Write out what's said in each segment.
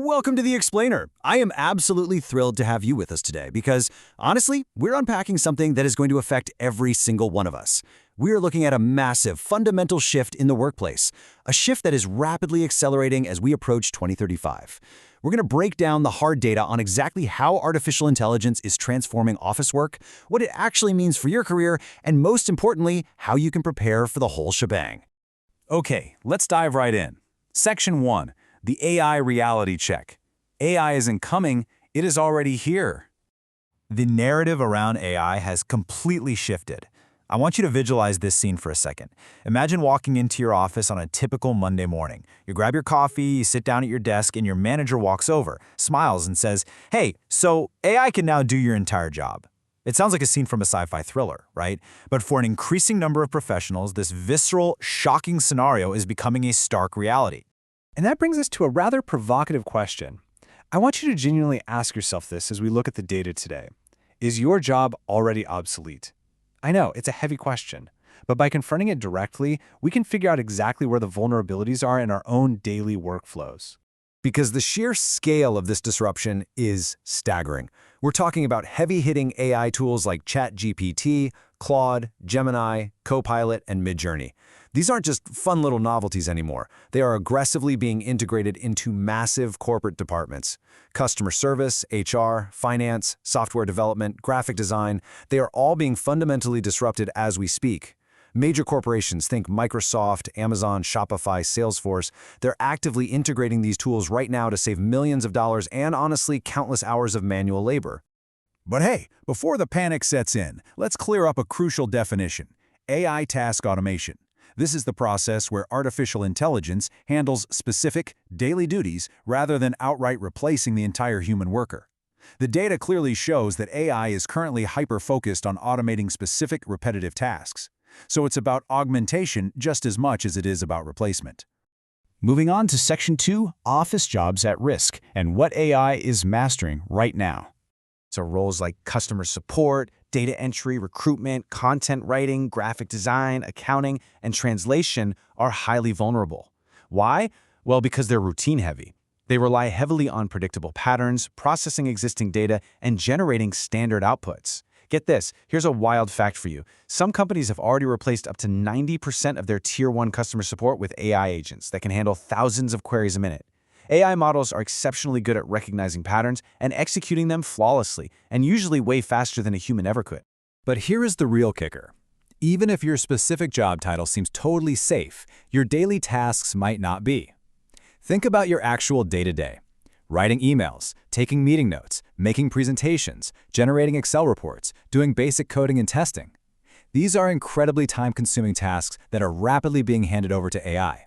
Welcome to The Explainer. I am absolutely thrilled to have you with us today because, honestly, we're unpacking something that is going to affect every single one of us. We are looking at a massive, fundamental shift in the workplace, a shift that is rapidly accelerating as we approach 2035. We're going to break down the hard data on exactly how artificial intelligence is transforming office work, what it actually means for your career, and most importantly, how you can prepare for the whole shebang. Okay, let's dive right in. Section 1. The AI reality check. AI isn't coming, it is already here. The narrative around AI has completely shifted. I want you to visualize this scene for a second. Imagine walking into your office on a typical Monday morning. You grab your coffee, you sit down at your desk, and your manager walks over, smiles, and says, "Hey, so AI can now do your entire job." It sounds like a scene from a sci-fi thriller, right? But for an increasing number of professionals, this visceral, shocking scenario is becoming a stark reality. And that brings us to a rather provocative question. I want you to genuinely ask yourself this as we look at the data today. Is your job already obsolete? I know, it's a heavy question, but by confronting it directly, we can figure out exactly where the vulnerabilities are in our own daily workflows. Because the sheer scale of this disruption is staggering. We're talking about heavy-hitting AI tools like ChatGPT, Claude, Gemini, Copilot, and Midjourney. These aren't just fun little novelties anymore. They are aggressively being integrated into massive corporate departments. Customer service, HR, finance, software development, graphic design, they are all being fundamentally disrupted as we speak. Major corporations, think Microsoft, Amazon, Shopify, Salesforce, they're actively integrating these tools right now to save millions of dollars and, honestly, countless hours of manual labor. But hey, before the panic sets in, let's clear up a crucial definition: AI task automation. This is the process where artificial intelligence handles specific, daily duties rather than outright replacing the entire human worker. The data clearly shows that AI is currently hyper-focused on automating specific, repetitive tasks. So it's about augmentation just as much as it is about replacement. Moving on to Section 2, Office Jobs at Risk, and what AI is mastering right now. So roles like customer support, data entry, recruitment, content writing, graphic design, accounting, and translation are highly vulnerable. Why? Well, because they're routine-heavy. They rely heavily on predictable patterns, processing existing data, and generating standard outputs. Get this, here's a wild fact for you. Some companies have already replaced up to 90% of their Tier 1 customer support with AI agents that can handle thousands of queries a minute. AI models are exceptionally good at recognizing patterns and executing them flawlessly, and usually way faster than a human ever could. But here is the real kicker. Even if your specific job title seems totally safe, your daily tasks might not be. Think about your actual day-to-day. Writing emails, taking meeting notes, making presentations, generating Excel reports, doing basic coding and testing. These are incredibly time-consuming tasks that are rapidly being handed over to AI.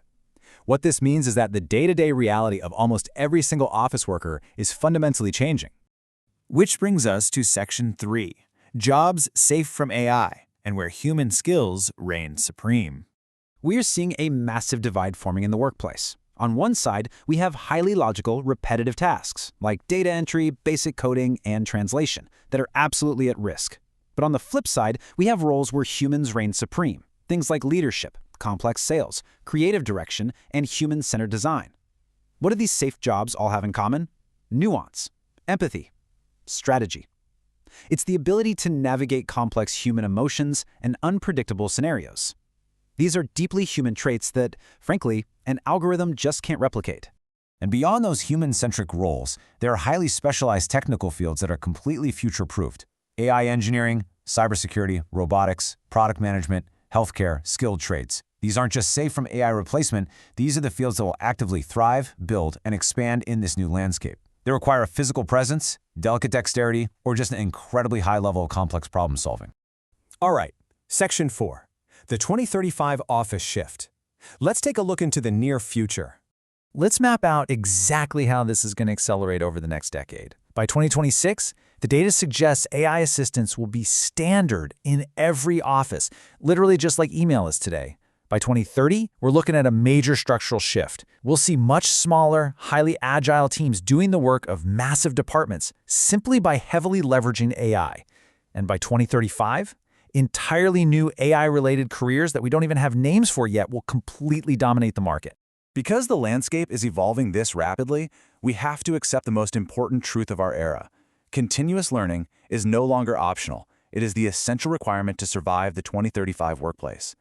What this means is that the day-to-day reality of almost every single office worker is fundamentally changing. Which brings us to Section 3, Jobs Safe from AI, and where human skills reign supreme. We are seeing a massive divide forming in the workplace. On one side, we have highly logical, repetitive tasks, like data entry, basic coding, and translation, that are absolutely at risk. But on the flip side, we have roles where humans reign supreme, things like leadership, complex sales, creative direction, and human-centered design. What do these safe jobs all have in common? Nuance, empathy, strategy. It's the ability to navigate complex human emotions and unpredictable scenarios. These are deeply human traits that, frankly, an algorithm just can't replicate. And beyond those human-centric roles, there are highly specialized technical fields that are completely future-proofed. AI engineering, cybersecurity, robotics, product management, healthcare, skilled trades. These aren't just safe from AI replacement, these are the fields that will actively thrive, build, and expand in this new landscape. They require a physical presence, delicate dexterity, or just an incredibly high level of complex problem solving. All right, Section 4, the 2035 office shift. Let's take a look into the near future. Let's map out exactly how this is going to accelerate over the next decade. By 2026, the data suggests AI assistants will be standard in every office, literally just like email is today. By 2030, we're looking at a major structural shift. We'll see much smaller, highly agile teams doing the work of massive departments simply by heavily leveraging AI. And by 2035, entirely new AI-related careers that we don't even have names for yet will completely dominate the market. Because the landscape is evolving this rapidly, we have to accept the most important truth of our era. Continuous learning is no longer optional. It is the essential requirement to survive the 2035 workplace.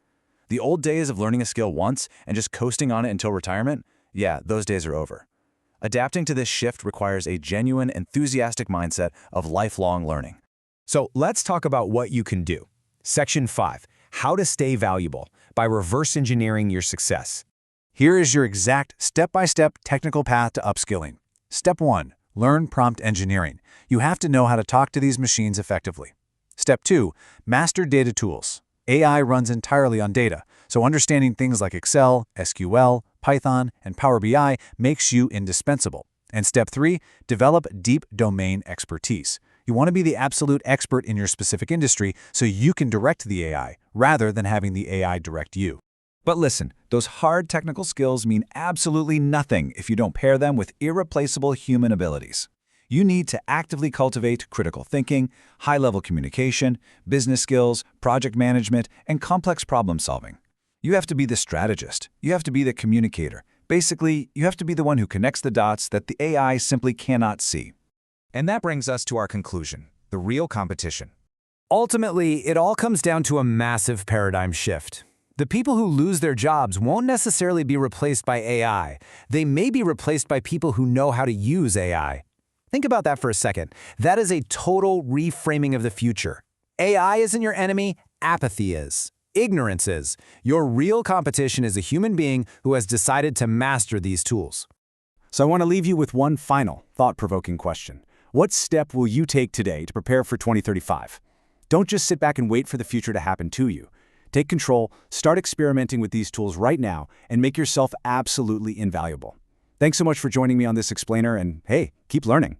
The old days of learning a skill once and just coasting on it until retirement, yeah, those days are over. Adapting to this shift requires a genuine, enthusiastic mindset of lifelong learning. So let's talk about what you can do. Section 5, How to Stay Valuable by Reverse Engineering Your Success. Here is your exact step-by-step technical path to upskilling. Step 1. Learn prompt engineering. You have to know how to talk to these machines effectively. Step 2. Master data tools. AI runs entirely on data, so understanding things like Excel, SQL, Python, and Power BI makes you indispensable. And Step 3. Develop deep domain expertise. You want to be the absolute expert in your specific industry so you can direct the AI rather than having the AI direct you. But listen, those hard technical skills mean absolutely nothing if you don't pair them with irreplaceable human abilities. You need to actively cultivate critical thinking, high-level communication, business skills, project management, and complex problem solving. You have to be the strategist. You have to be the communicator. Basically, you have to be the one who connects the dots that the AI simply cannot see. And that brings us to our conclusion, the real competition. Ultimately, it all comes down to a massive paradigm shift. The people who lose their jobs won't necessarily be replaced by AI. They may be replaced by people who know how to use AI. Think about that for a second. That is a total reframing of the future. AI isn't your enemy, apathy is. Ignorance is. Your real competition is a human being who has decided to master these tools. So I want to leave you with one final, thought-provoking question. What step will you take today to prepare for 2035? Don't just sit back and wait for the future to happen to you. Take control, start experimenting with these tools right now, and make yourself absolutely invaluable. Thanks so much for joining me on this explainer, and hey, keep learning.